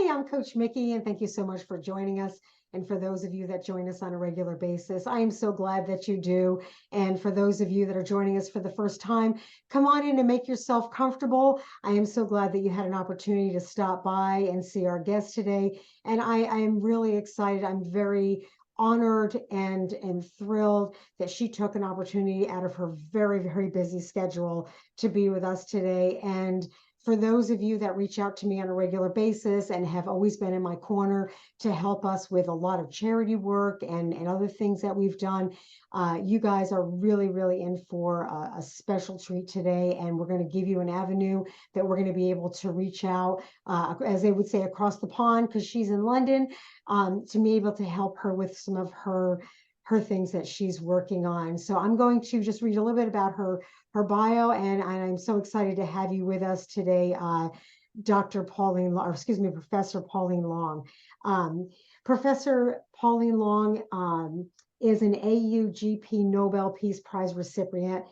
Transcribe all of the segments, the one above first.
Hi, I'm Coach Mikki, and thank you so much for joining us. And for those of you that join us on a regular basis, I am so glad that you do. And for those of you that are joining us for the first time, come on in and make yourself comfortable. I am so glad that you had an opportunity to stop by and see our guest today. And I am really excited. I'm very honored and thrilled that she took an opportunity out of her very, very busy schedule to be with us today. And for those of you that reach out to me on a regular basis and have always been in my corner to help us with a lot of charity work and other things that we've done, you guys are really, really in for a special treat today. And we're going to give you an avenue that we're going to be able to reach out, as they would say, across the pond, because she's in London, to be able to help her with some of her things that she's working on. So I'm going to just read a little bit about her bio, and I'm so excited to have you with us today, Dr. Pauline, or excuse me, Professor Pauline Long. Professor Pauline Long is an AUGP Nobel Peace Prize recipient.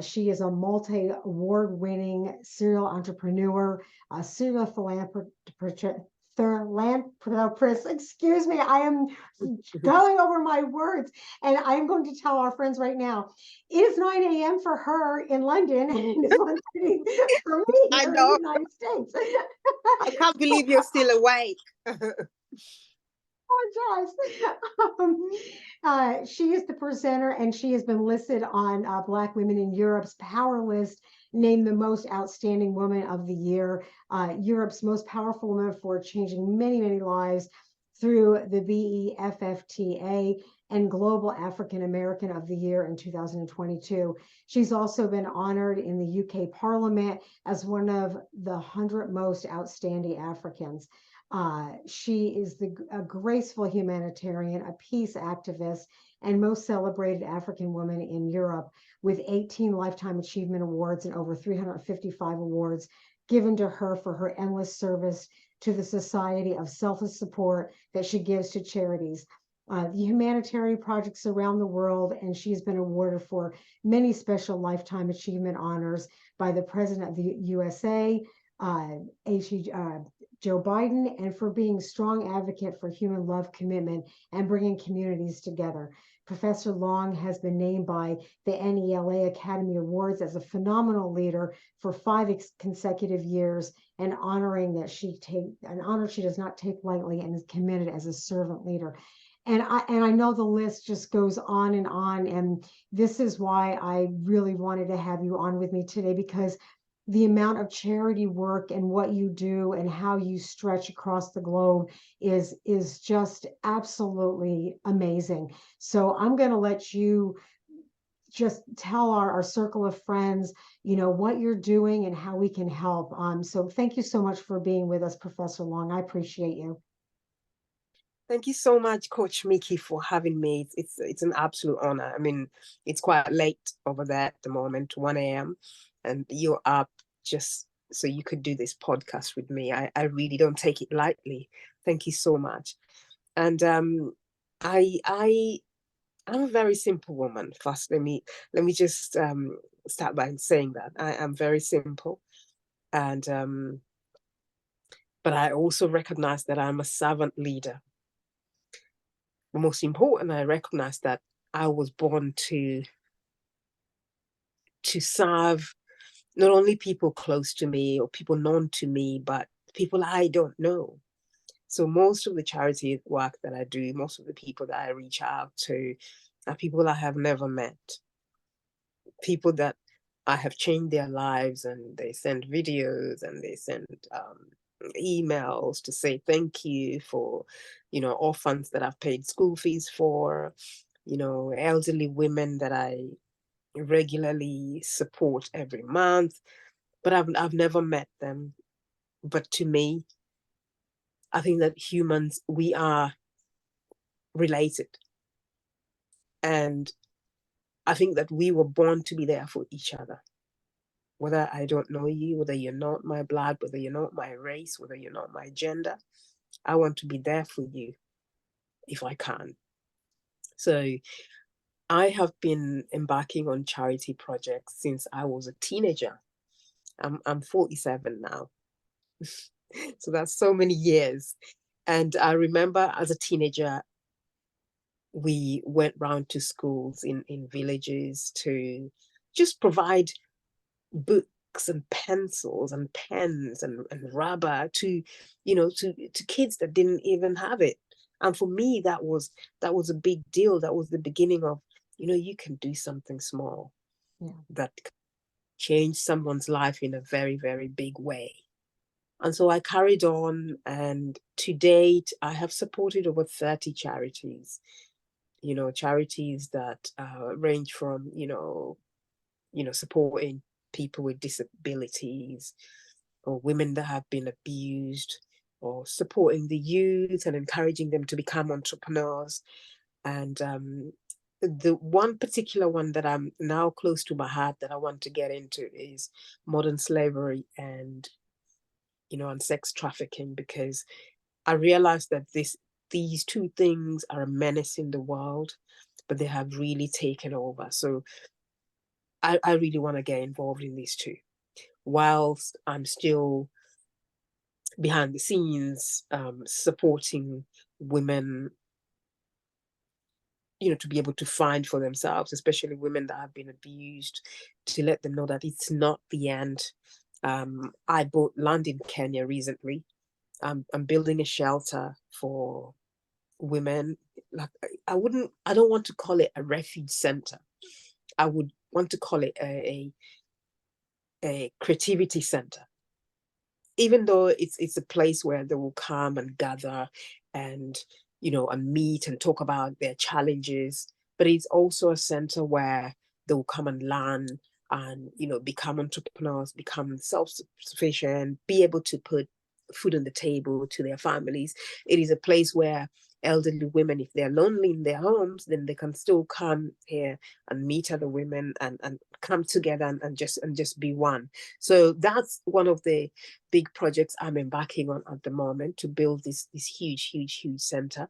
She is a multi-award-winning serial entrepreneur, a serial philanthropist. Excuse me, I am going over my words, and I'm going to tell our friends right now, it is 9 a.m. for her in London, and it's 1:30 for me here in the United States. I can't believe you're still awake. She is the presenter, and she has been listed on Black Women in Europe's Powerlist, named the most outstanding woman of the year, Europe's most powerful woman for changing many, many lives through the BEFFTA, and Global African American of the Year in 2022. She's also been honored in the UK Parliament as one of the 100 most outstanding Africans. She is a graceful humanitarian, a peace activist, and most celebrated African woman in Europe, with 18 Lifetime Achievement Awards and over 355 awards given to her for her endless service to the society of selfless support that she gives to charities. The humanitarian projects around the world, and she's been awarded for many special Lifetime Achievement honors by the President of the USA, H.E Joe Biden, and for being a strong advocate for human love, commitment, and bringing communities together. Professor Long has been named by the NELA Academy Awards as a phenomenal leader for 5 consecutive years, and an honor she does not take lightly, and is committed as a servant leader. And I know the list just goes on, and this is why I really wanted to have you on with me today, because the amount of charity work and what you do and how you stretch across the globe is just absolutely amazing. So I'm going to let you just tell our circle of friends, what you're doing and how we can help. So thank you so much for being with us, Professor Long. I appreciate you. Thank you so much, Coach Mikki, for having me. It's an absolute honor. I mean, it's quite late over there at the moment, 1 a.m. and you're up just so you could do this podcast with me. I really don't take it lightly. Thank you so much. And I'm a very simple woman. First, let me just start by saying that I am very simple, and but I also recognize that I'm a servant leader. But most important, I recognize that I was born to serve not only people close to me or people known to me, but people I don't know. So most of the charity work that I do, most of the people that I reach out to are people I have never met. People that I have changed their lives, and they send videos and they send emails to say thank you for, orphans that I've paid school fees for, elderly women that I regularly support every month, but I've never met them. But to me, I think that humans, we are related, and I think that we were born to be there for each other. Whether I don't know you, whether you're not my blood, whether you're not my race, whether you're not my gender, I want to be there for you if I can. So I have been embarking on charity projects since I was a teenager. I'm 47 now. So that's so many years. And I remember as a teenager, we went round to schools in villages to just provide books and pencils and pens and rubber to, to kids that didn't even have it. And for me, that was a big deal. That was the beginning of, you can do something small that can change someone's life in a very, very big way. And so I carried on, and to date, I have supported over 30 charities, charities that range from, supporting people with disabilities or women that have been abused, or supporting the youth and encouraging them to become entrepreneurs. And the one particular one that I'm now close to my heart that I want to get into is modern slavery and, and sex trafficking, because I realized that these two things are a menace in the world, but they have really taken over. So I really want to get involved in these two, whilst I'm still behind the scenes, supporting women, to be able to find for themselves, especially women that have been abused, to let them know that it's not the end. I bought land in Kenya recently. I'm building a shelter for women. Like, I don't want to call it a refuge center. I would want to call it a creativity center, even though it's a place where they will come and gather and, and meet and talk about their challenges. But it's also a center where they will come and learn and, become entrepreneurs, become self-sufficient, be able to put food on the table to their families. It is a place where elderly women, if they're lonely in their homes, then they can still come here and meet other women and come together and just be one. So that's one of the big projects I'm embarking on at the moment, to build this huge center.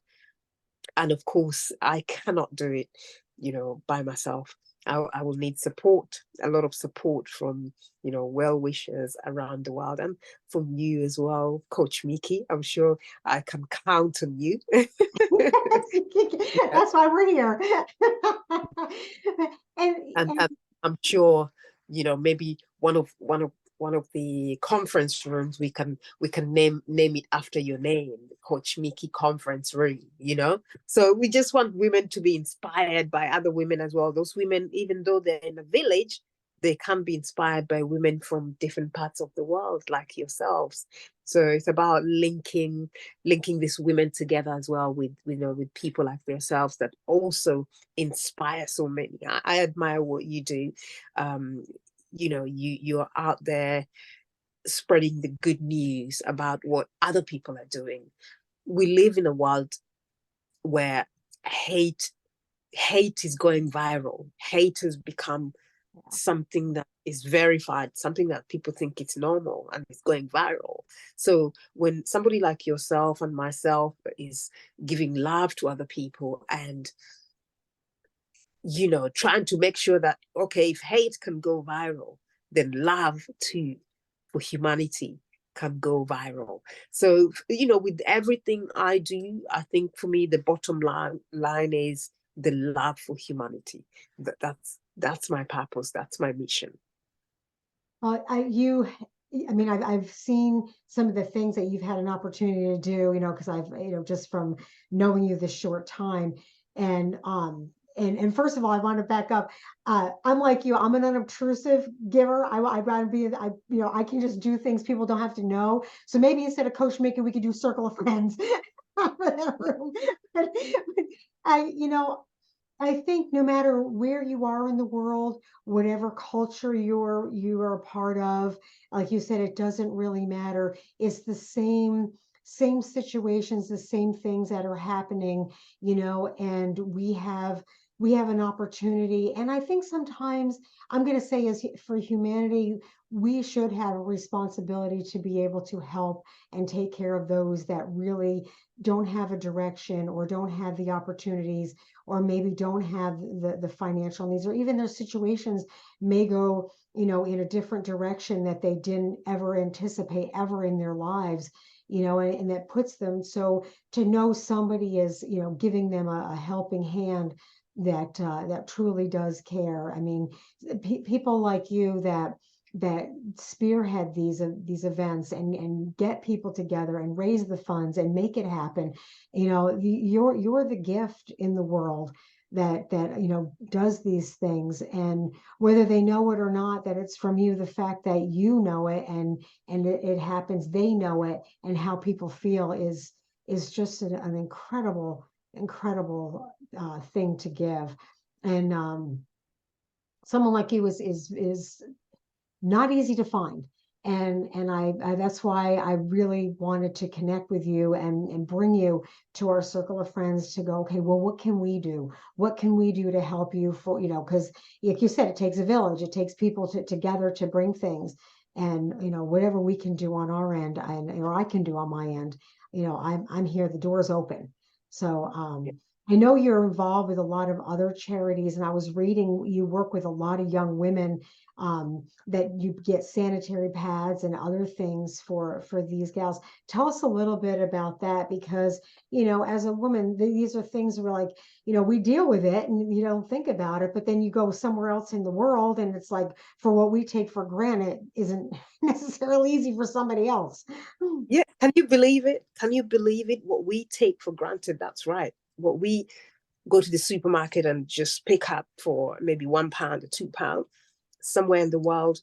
And of course, I cannot do it, by myself. I will need support, a lot of support from, well-wishers around the world, and from you as well, Coach Mikki. I'm sure I can count on you. That's why we're here. and, And I'm sure, maybe one of the conference rooms, we can name it after your name, Coach Mikki Conference Room. So we just want women to be inspired by other women as well. Those women, even though they're in a village, they can be inspired by women from different parts of the world, like yourselves. So it's about linking these women together as well with, with people like yourselves that also inspire so many. I admire what you do. You're out there spreading the good news about what other people are doing. We live in a world where hate is going viral. Hate has become something that is verified, something that people think it's normal, and it's going viral. So when somebody like yourself and myself is giving love to other people and, trying to make sure that, okay, if hate can go viral, then love too for humanity can go viral. So, with everything I do, I think for me, the bottom line is the love for humanity. That's my purpose. That's my mission. I mean, I've seen some of the things that you've had an opportunity to do, because I've, just from knowing you this short time. And first of all, I want to back up. I'm like you. I'm an unobtrusive giver. I'd rather be. I can just do things people don't have to know. So maybe instead of Coach Mikki, we could do Circle of Friends. But I think no matter where you are in the world, whatever culture you are a part of, like you said, it doesn't really matter. It's the same situations, the same things that are happening, and we have an opportunity. And I think sometimes I'm going to say, as for humanity, we should have a responsibility to be able to help and take care of those that really don't have a direction or don't have the opportunities or maybe don't have the financial needs, or even their situations may go, in a different direction that they didn't ever anticipate ever in their lives, and that puts them, so to know somebody is, giving them a helping hand that truly does care. I mean, people like you that spearhead these events and get people together and raise the funds and make it happen. You're the gift in the world that does these things, and whether they know it or not, that it's from you, the fact that you know it and it happens, they know it, and how people feel is just an incredible thing to give. And someone like you is not easy to find. And I that's why I really wanted to connect with you and bring you to our circle of friends to go, okay, well, what can we do? What can we do to help you for, because like you said, it takes a village, it takes people together to bring things. And whatever we can do on our end, or I can do on my end, I'm here, the door's open. So I know you're involved with a lot of other charities, and I was reading you work with a lot of young women, that you get sanitary pads and other things for these gals. Tell us a little bit about that, because as a woman, these are things where, like, we deal with it and you don't think about it, but then you go somewhere else in the world and it's like, for what we take for granted isn't necessarily easy for somebody else. Yeah, can you believe it? Can you believe it? What we take for granted, that's right. What we go to the supermarket and just pick up for maybe £1 or £2, somewhere in the world,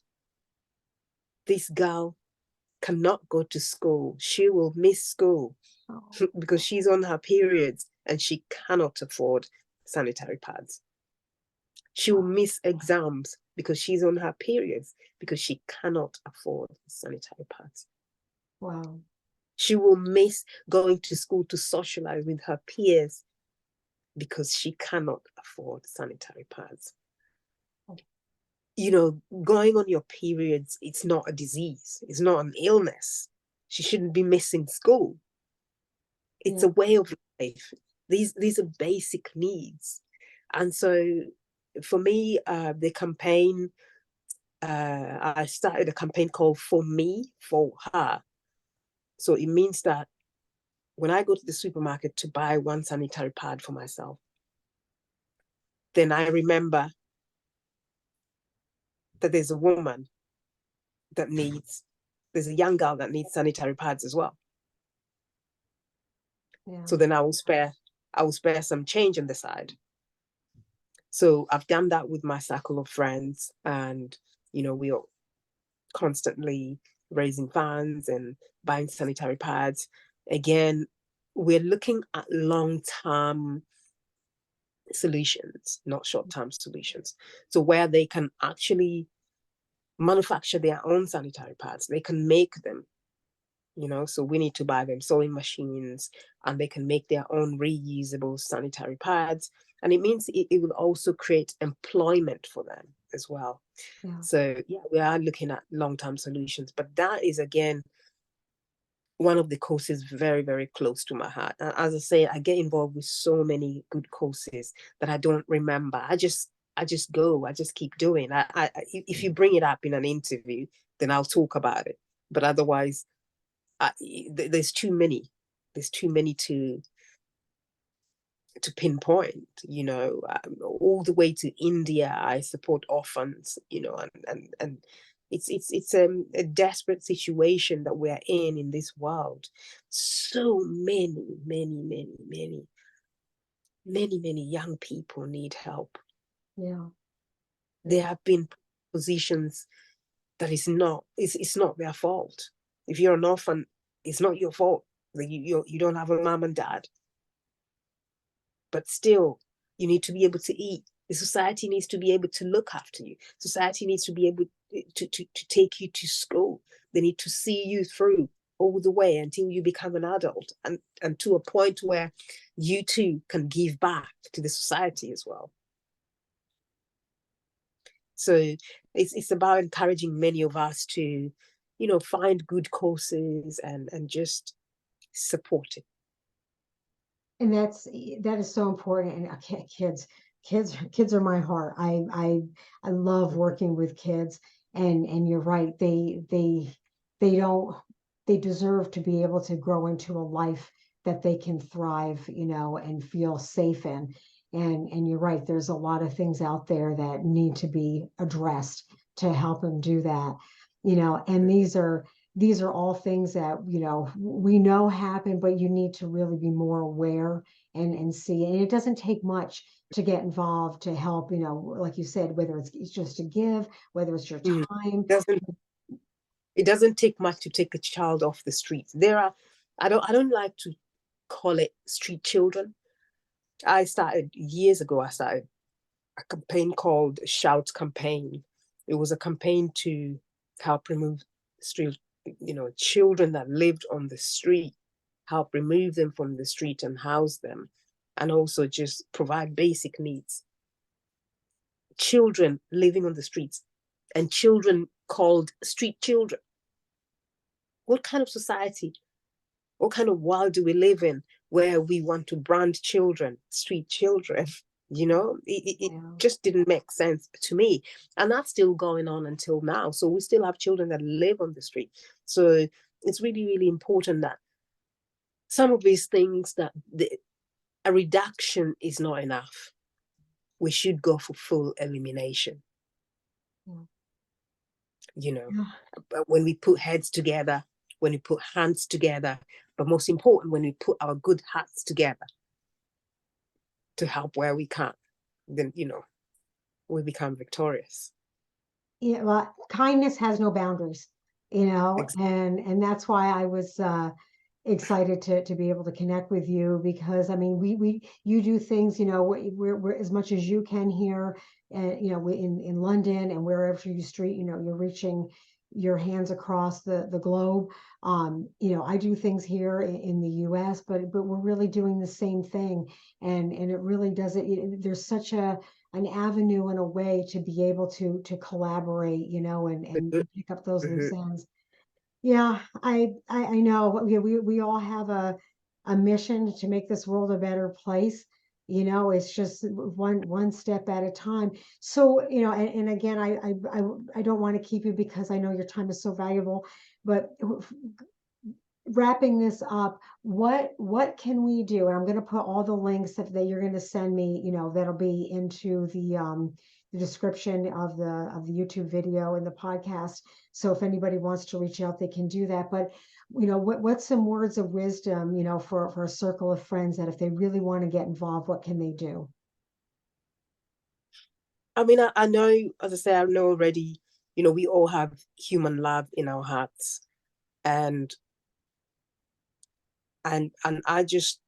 this girl cannot go to school. She will miss school because she's on her periods and she cannot afford sanitary pads. She will miss exams because she's on her periods because she cannot afford sanitary pads. Wow. She will miss going to school to socialize with her peers because she cannot afford sanitary pads. Going on your periods, it's not a disease. It's not an illness. She shouldn't be missing school. It's a way of life. These are basic needs. And so for me, the campaign, I started a campaign called For Me, For Her. So it means that when I go to the supermarket to buy one sanitary pad for myself, then I remember that there's a woman there's a young girl that needs sanitary pads as well. Yeah. So then I will spare some change on the side. So I've done that with my circle of friends, and we are constantly raising funds and buying sanitary pads. Again, we're looking at long-term solutions, not short-term solutions. So where they can actually manufacture their own sanitary pads, they can make them, so we need to buy them sewing machines, and they can make their own reusable sanitary pads. And it means it will also create employment for them as well. Yeah. So yeah, we are looking at long-term solutions, but that is, again, one of the causes very, very close to my heart. And as I say, I get involved with so many good causes that I don't remember. I just go, I just keep doing. If you bring it up in an interview, then I'll talk about it. But otherwise, there's too many. There's too many to pinpoint. All the way to India, I support orphans. And it's a desperate situation that we're in this world. So many young people need help. Yeah. There have been positions that it's not their fault. If you're an orphan, it's not your fault. You don't have a mom and dad, but still, you need to be able to eat. The society needs to be able to look after you. Society needs to be able to take you to school. They need to see you through all the way until you become an adult, and to a point where you too can give back to the society as well. So it's about encouraging many of us to, you know, find good courses and just support it. And that is so important. And kids are my heart. I love working with kids, and you're right. They don't they deserve to be able to grow into a life that they can thrive, you know, and feel safe in. And you're right. There's a lot of things out there that need to be addressed to help them do that, you know. And these are all things that, you know, we know happen, but you need to really be more aware and see. And it doesn't take much to get involved to help, you know, like you said, whether it's just to give, whether it's your Mm. time. It doesn't take much to take a child off the streets. There are, I don't like to call it street children. I started years ago, I started a campaign called Shout Campaign. It was a campaign to help remove street, you know, children that lived on the street, help remove them from the street and house them, and also just provide basic needs. Children living on the streets and children called street children. What kind of society, what kind of world do we live in where we want to brand children street children? You know, it Yeah. just didn't make sense to me. And that's still going on until now. So we still have children that live on the street. So it's really, really important that some of these things that a reduction is not enough. We should go for full elimination. Yeah. You know, Yeah. but when we put heads together, when we put hands together, but most important, when we put our good hearts together to help where we can, then, you know, we become victorious. Yeah, well, kindness has no boundaries, you know, Exactly. and that's why I was excited to be able to connect with you, because I mean we you do things, you know, we're as much as you can here, you know, in London and wherever you street, you know, you're reaching your hands across the globe. You know, I do things here in the US, but we're really doing the same thing, and it really doesn't. There's such an avenue and a way to be able to collaborate, you know, and pick up those Mm-hmm. loose ends. Yeah, I know. We all have a mission to make this world a better place. You know, it's just one step at a time. So, you know, and again, I don't want to keep you because I know your time is so valuable, but wrapping this up, what can we do? And I'm going to put all the links that you're going to send me, you know, that'll be into the description of the YouTube video and the podcast. So if anybody wants to reach out, they can do that. But you know, what's some words of wisdom, you know, for a circle of friends that if they really want to get involved, what can they do? I mean, I know, as I say, I know already, you know, we all have human love in our hearts. And and I just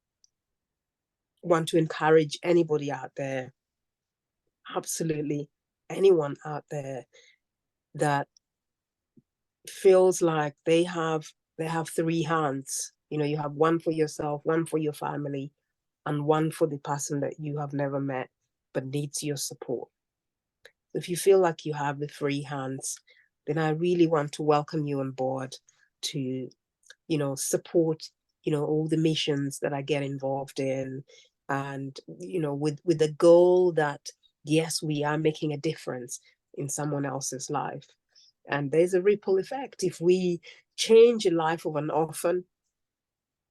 want to encourage anybody out there, absolutely anyone out there that feels like they have three hands. You know, you have one for yourself, one for your family, and one for the person that you have never met but needs your support. If you feel like you have the free hands, then I really want to welcome you on board to, you know, support, you know, all the missions that I get involved in. And, you know, with the goal that, yes, we are making a difference in someone else's life. And there's a ripple effect. If we change the life of an orphan,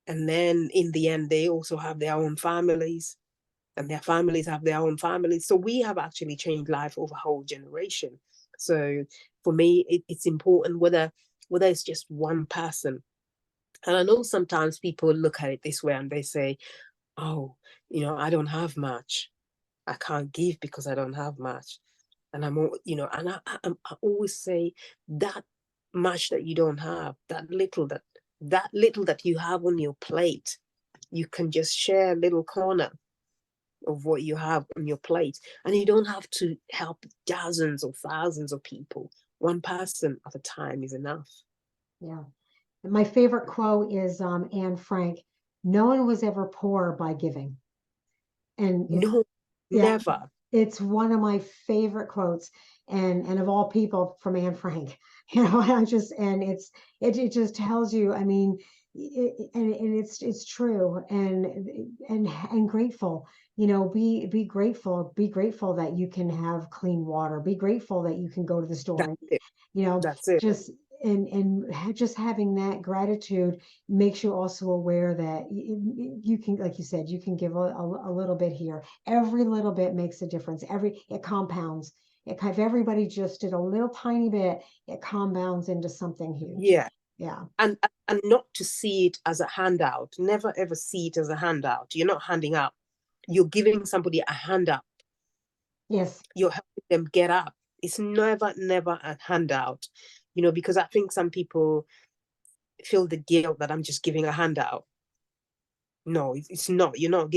and then in the end, they also have their own families, and their families have their own families. So we have actually changed life of a whole generation. So for me, it's important whether it's just one person. And I know sometimes people look at it this way and they say, oh, you know, I don't have much. I can't give because I don't have much. And you know, and I always say that much that you don't have, that little that you have on your plate, you can just share a little corner of what you have on your plate. And you don't have to help dozens or thousands of people. One person at a time is enough. Yeah. And my favorite quote is Anne Frank, no one was ever poor by giving. And it's, No, yeah, never. It's one of my favorite quotes, and of all people, from Anne Frank. I just, and it just tells you, I mean, and it's true, and grateful. Be grateful. Be grateful that you can have clean water. Be grateful that you can go to the store, That's and it. That's it. just just having that gratitude makes you also aware that you can, like you said, you can give a little bit here. Every little bit makes a difference. It compounds. If everybody just did a little tiny bit, it compounds into something huge. Yeah. Yeah. And not to see it as a handout. Never ever see it as a handout. You're not handing out. You're giving somebody a handout. Yes. You're helping them get up. It's never a handout. Because I think some people feel the guilt that I'm just giving a handout. No, it's not. You're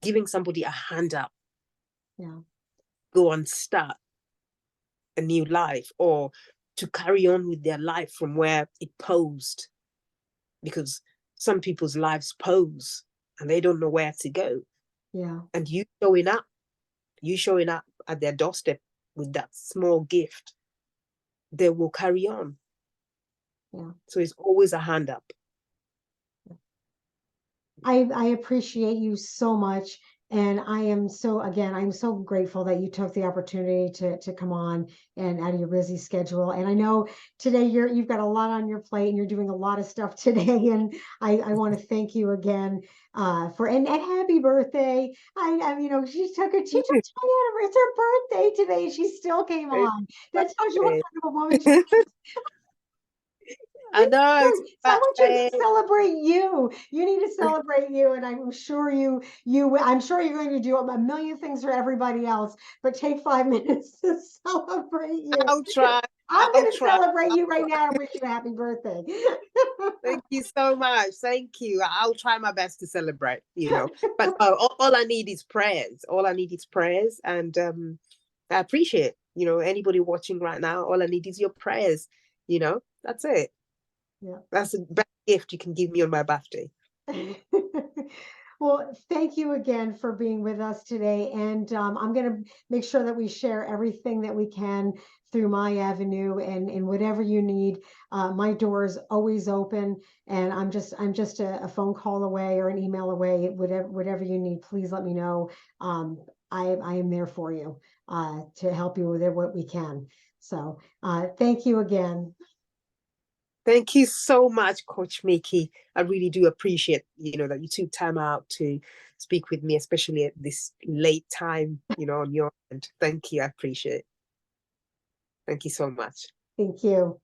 giving somebody a handout. Yeah. Go and start a new life, or to carry on with their life from where it posed. Because some people's lives pose and they don't know where to go. Yeah. And you showing up at their doorstep with that small gift, they will carry on. Yeah. So it's always a hand up. I appreciate you so much. And I'm so grateful that you took the opportunity to come on and out of your busy schedule. And I know today you've got a lot on your plate and you're doing a lot of stuff today. And I want to thank you again and happy birthday. She took time out of it's her birthday today. She still came on. That tells you what kind of a woman she is. I know. Someone should celebrate you. You need to celebrate you, and I'm sure I'm sure you're going to do a million things for everybody else, but take 5 minutes to celebrate you. I'll try. I'm going to celebrate you right now and wish you a happy birthday. Thank you so much. Thank you. I'll try my best to celebrate, But all I need is prayers. All I need is prayers. And I appreciate, anybody watching right now, all I need is your prayers. That's it. Yeah. That's the best gift you can give me on my birthday. Well, thank you again for being with us today. And I'm going to make sure that we share everything that we can through my avenue, and whatever you need. My door is always open, and I'm just a phone call away or an email away. Whatever you need, please let me know. I am there for you to help you with what we can. So thank you again. Thank you so much, Coach Mikki. I really do appreciate, that you took time out to speak with me, especially at this late time, on your end. Thank you. I appreciate it. Thank you so much. Thank you.